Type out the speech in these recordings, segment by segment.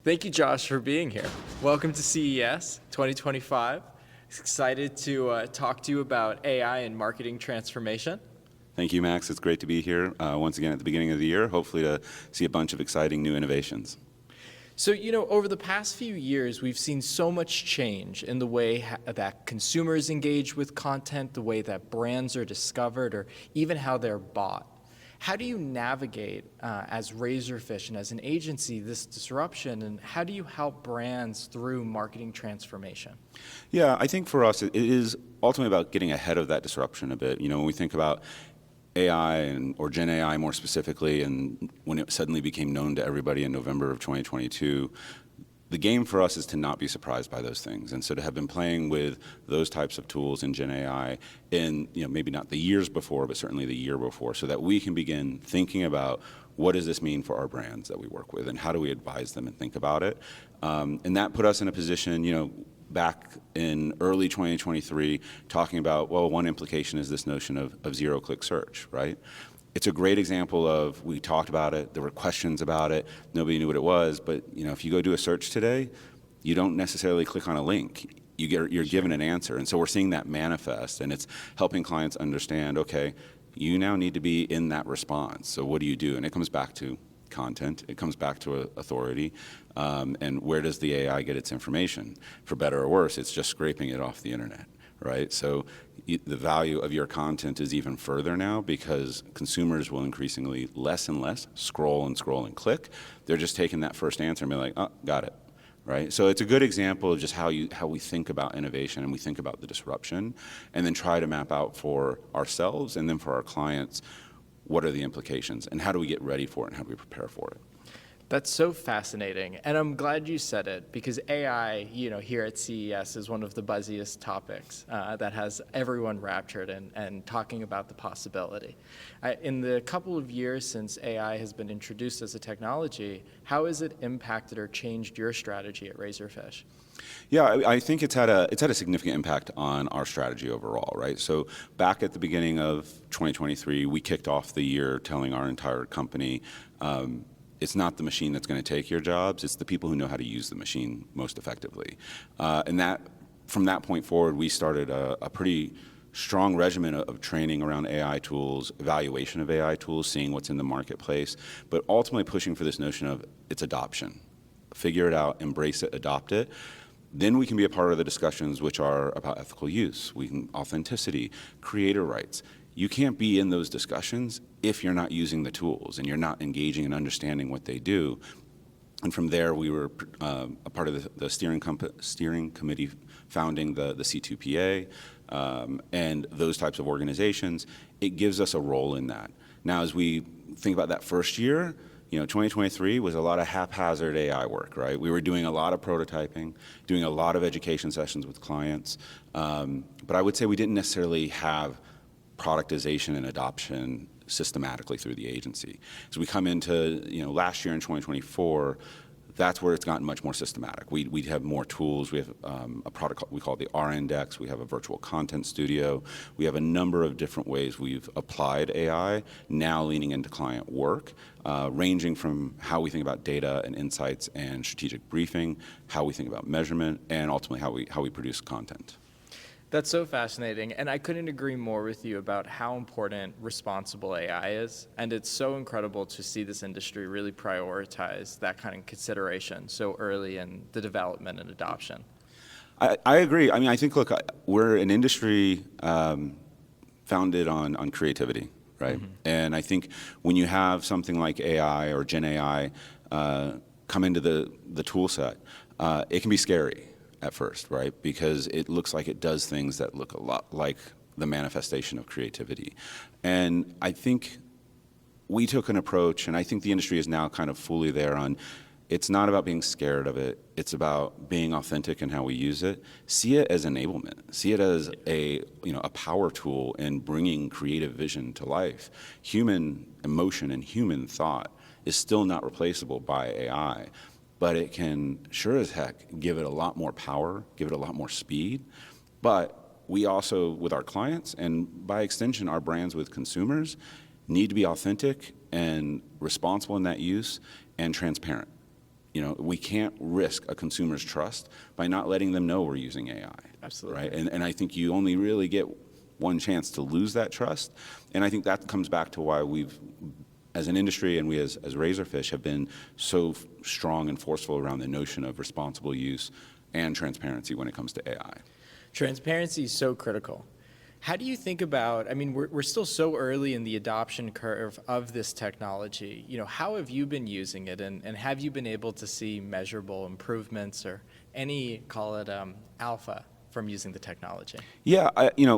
Thank you, Josh, for being here. Welcome to CES 2025. Excited to talk to you about AI and marketing transformation. Thank you, Max. It's great to be here once again at the beginning of the year, hopefully to see a bunch of exciting new innovations. So, over the past few years, we've seen so much change in the way that consumers engage with content, the way that brands are discovered, or even how they're bought. How do you navigate, as Razorfish and as an agency, this disruption, and how do you help brands through marketing transformation? Yeah, I think for us, it is ultimately about getting ahead of that disruption a bit. When we think about AI or Gen AI more specifically, and when it suddenly became known to everybody in November of 2022, the game for us is to not be surprised by those things. And so to have been playing with those types of tools in Gen AI in, maybe not the years before, but certainly the year before, so that we can begin thinking about what does this mean for our brands that we work with and how do we advise them and think about it. And that put us in a position, back in early 2023, talking about, well, one implication is this notion of zero-click search, right? It's a great example of, we talked about it, there were questions about it, nobody knew what it was, but if you go do a search today, you don't necessarily click on a link. You're given an answer, and so we're seeing that manifest, and it's helping clients understand, okay, you now need to be in that response, so what do you do? And it comes back to content, it comes back to authority, and where does the AI get its information? For better or worse, it's just scraping it off the internet, right? So the value of your content is even further now because consumers will increasingly less and less scroll and click. They're just taking that first answer and be like, oh, got it, right? So it's a good example of just how we think about innovation and we think about the disruption and then try to map out for ourselves and then for our clients, what are the implications and how do we get ready for it and how do we prepare for it? That's so fascinating, and I'm glad you said it because AI, here at CES is one of the buzziest topics that has everyone raptured and talking about the possibility. In the couple of years since AI has been introduced as a technology, how has it impacted or changed your strategy at Razorfish? Yeah, I think it's had a significant impact on our strategy overall, right? So back at the beginning of 2023, we kicked off the year telling our entire company, it's not the machine that's going to take your jobs, it's the people who know how to use the machine most effectively. And from that point forward, we started a pretty strong regimen of training around AI tools, evaluation of AI tools, seeing what's in the marketplace, but ultimately pushing for this notion of its adoption. Figure it out, embrace it, adopt it. Then we can be a part of the discussions which are about ethical use, authenticity, creator rights. You can't be in those discussions if you're not using the tools and you're not engaging and understanding what they do. And from there, we were a part of the steering committee founding the C2PA and those types of organizations. It gives us a role in that. Now, as we think about that first year, 2023 was a lot of haphazard AI work, right? We were doing a lot of prototyping, doing a lot of education sessions with clients, but I would say we didn't necessarily have productization and adoption systematically through the agency. So we come into last year in 2024, that's where it's gotten much more systematic. We have more tools. We have a product we call the R-Index. We have a virtual content studio. We have a number of different ways we've applied AI, now leaning into client work, ranging from how we think about data and insights and strategic briefing, how we think about measurement, and ultimately how we produce content. That's so fascinating, and I couldn't agree more with you about how important responsible AI is, and it's so incredible to see this industry really prioritize that kind of consideration so early in the development and adoption. I agree. I mean, I think, look, we're an industry founded on creativity, right? Mm-hmm. And I think when you have something like AI or Gen AI come into the tool set, it can be scary at first, right? Because it looks like it does things that look a lot like the manifestation of creativity. And I think we took an approach, and I think the industry is now kind of fully there on, it's not about being scared of it, it's about being authentic in how we use it. See it as enablement. See it as a power tool in bringing creative vision to life. Human emotion and human thought is still not replaceable by AI. But it can, sure as heck, give it a lot more power, give it a lot more speed. But we also, with our clients, and by extension, our brands with consumers, need to be authentic and responsible in that use and transparent. we can't risk a consumer's trust by not letting them know we're using AI. Absolutely. Right? And I think you only really get one chance to lose that trust. And I think that comes back to why we've, as an industry and we as Razorfish, have been so strong and forceful around the notion of responsible use and transparency when it comes to AI. Transparency is so critical. How do you think about, I mean, we're still so early in the adoption curve of this technology. How have you been using it, and have you been able to see measurable improvements or any, call it alpha, from using the technology? Yeah,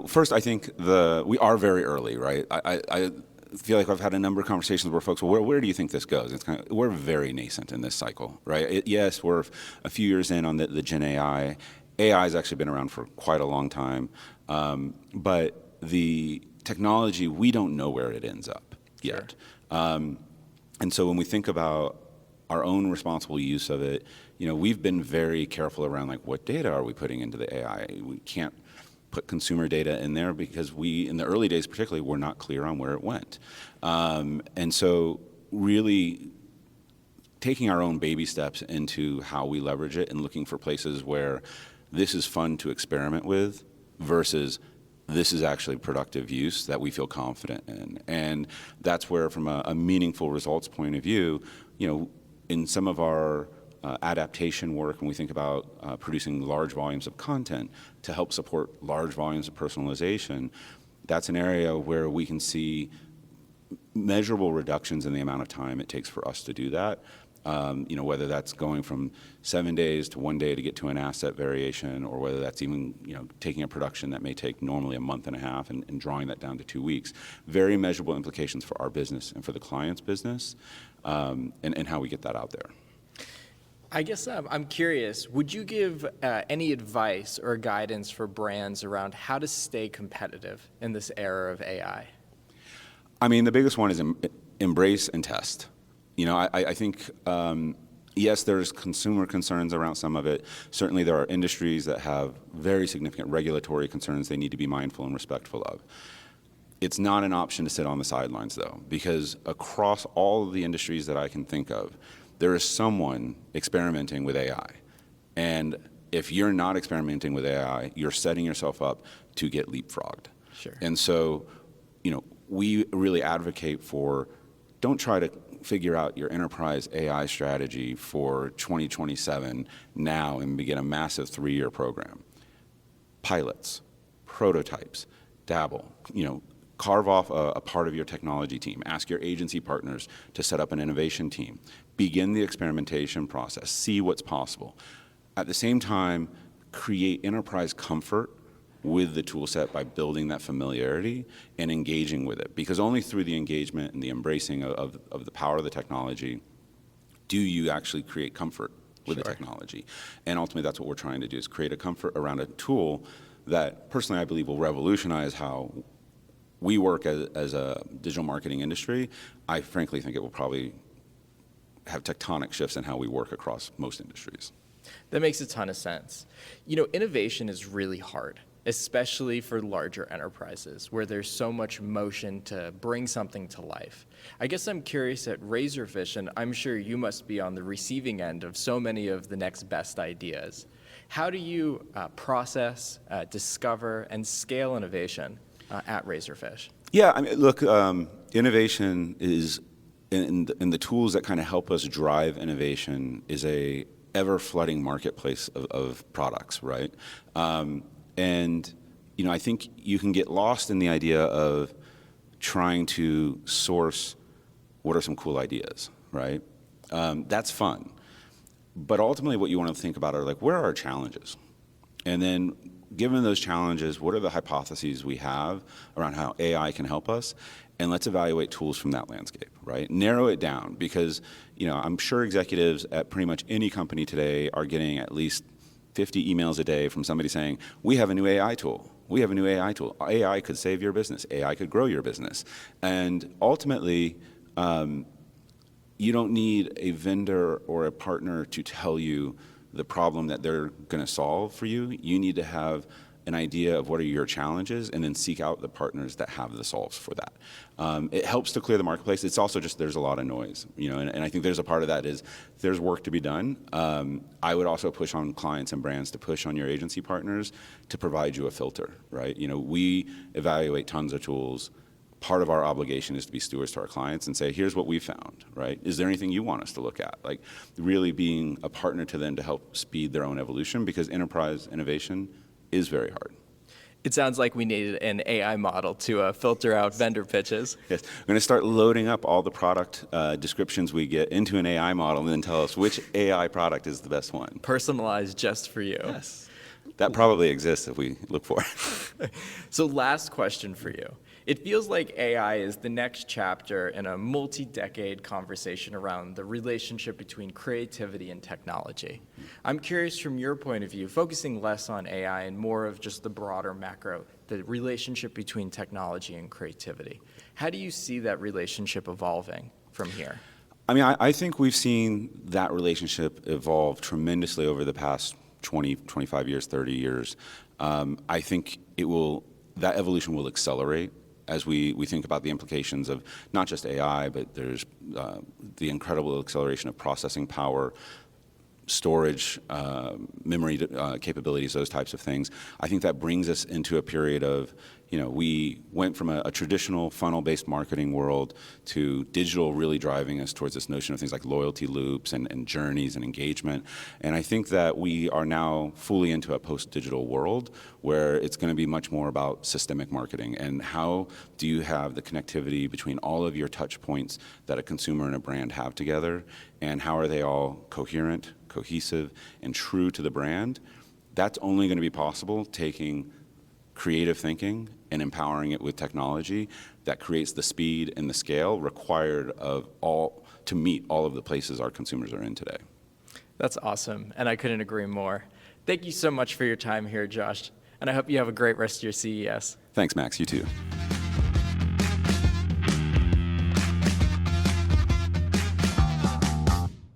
first I think we are very early, right? I feel like I've had a number of conversations where folks, well, where do you think this goes? We're very nascent in this cycle, right? Yes, we're a few years in on the Gen AI. AI has actually been around for quite a long time, but the technology, we don't know where it ends up yet. Sure. And so when we think about our own responsible use of it, we've been very careful around what data are we putting into the AI? We can't put consumer data in there because we, in the early days particularly, were not clear on where it went. And so really taking our own baby steps into how we leverage it and looking for places where this is fun to experiment with versus this is actually productive use that we feel confident in. And that's where, from a meaningful results point of view, in some of our adaptation work, when we think about producing large volumes of content to help support large volumes of personalization, that's an area where we can see measurable reductions in the amount of time it takes for us to do that. Whether that's going from 7 days to 1 day to get to an asset variation, or whether that's even, taking a production that may take normally a month and a half and drawing that down to 2 weeks. Very measurable implications for our business and for the client's business, and how we get that out there. I guess I'm curious, would you give any advice or guidance for brands around how to stay competitive in this era of AI? I mean, the biggest one is embrace and test. I think, yes, there's consumer concerns around some of it. Certainly there are industries that have very significant regulatory concerns they need to be mindful and respectful of. It's not an option to sit on the sidelines, though, because across all of the industries that I can think of, there is someone experimenting with AI. And if you're not experimenting with AI, you're setting yourself up to get leapfrogged. Sure. And so, we really advocate for, don't try to figure out your enterprise AI strategy for 2027 now and begin a massive 3-year program. Pilots, prototypes, dabble, carve off a part of your technology team. Ask your agency partners to set up an innovation team. Begin the experimentation process. See what's possible. At the same time, create enterprise comfort with the tool set by building that familiarity and engaging with it. Because only through the engagement and the embracing of the power of the technology do you actually create comfort with the technology. And ultimately, that's what we're trying to do, is create a comfort around a tool that, personally, I believe will revolutionize how we work as a digital marketing industry. I frankly think it will probably have tectonic shifts in how we work across most industries. That makes a ton of sense. Innovation is really hard, especially for larger enterprises where there's so much motion to bring something to life. I guess I'm curious at Razorfish, and I'm sure you must be on the receiving end of so many of the next best ideas. How do you process, discover, and scale innovation at Razorfish? Yeah, I mean, look, innovation is, in the tools that kind of help us drive innovation, is a ever-flooding marketplace of products, right? And I think you can get lost in the idea of trying to source what are some cool ideas, right? That's fun. But ultimately what you want to think about are where are our challenges? And then given those challenges, what are the hypotheses we have around how AI can help us? And let's evaluate tools from that landscape, right? Narrow it down, because I'm sure executives at pretty much any company today are getting at least 50 emails a day from somebody saying, we have a new AI tool. We have a new AI tool. AI could save your business. AI could grow your business. And ultimately, you don't need a vendor or a partner to tell you the problem that they're going to solve for you. You need to have an idea of what are your challenges, and then seek out the partners that have the solves for that. It helps to clear the marketplace. It's also just there's a lot of noise, and I think there's a part of that is there's work to be done. I would also push on clients and brands to push on your agency partners to provide you a filter, right? We evaluate tons of tools. Part of our obligation is to be stewards to our clients and say, here's what we found, right? Is there anything you want us to look at? Like really being a partner to them to help speed their own evolution, because enterprise innovation is very hard. It sounds like we needed an AI model to filter out vendor pitches. Yes, we're going to start loading up all the product descriptions we get into an AI model and then tell us which AI product is the best one. Personalized just for you. Yes. That probably exists if we look for it. So last question for you. It feels like AI is the next chapter in a multi-decade conversation around the relationship between creativity and technology. I'm curious from your point of view, focusing less on AI and more of just the broader macro, the relationship between technology and creativity. How do you see that relationship evolving from here? I mean, I think we've seen that relationship evolve tremendously over the past 20, 25 years, 30 years. I think that evolution will accelerate as we think about the implications of not just AI, but there's the incredible acceleration of processing power, storage, memory capabilities, those types of things. I think that brings us into a period of, we went from a traditional funnel-based marketing world to digital really driving us towards this notion of things like loyalty loops and journeys and engagement. And I think that we are now fully into a post-digital world where it's going to be much more about systemic marketing and how do you have the connectivity between all of your touch points that a consumer and a brand have together, and how are they all coherent, cohesive, and true to the brand. That's only going to be possible taking creative thinking and empowering it with technology that creates the speed and the scale required to meet all of the places our consumers are in today. That's awesome, and I couldn't agree more. Thank you so much for your time here, Josh, and I hope you have a great rest of your CES. Thanks, Max. You too.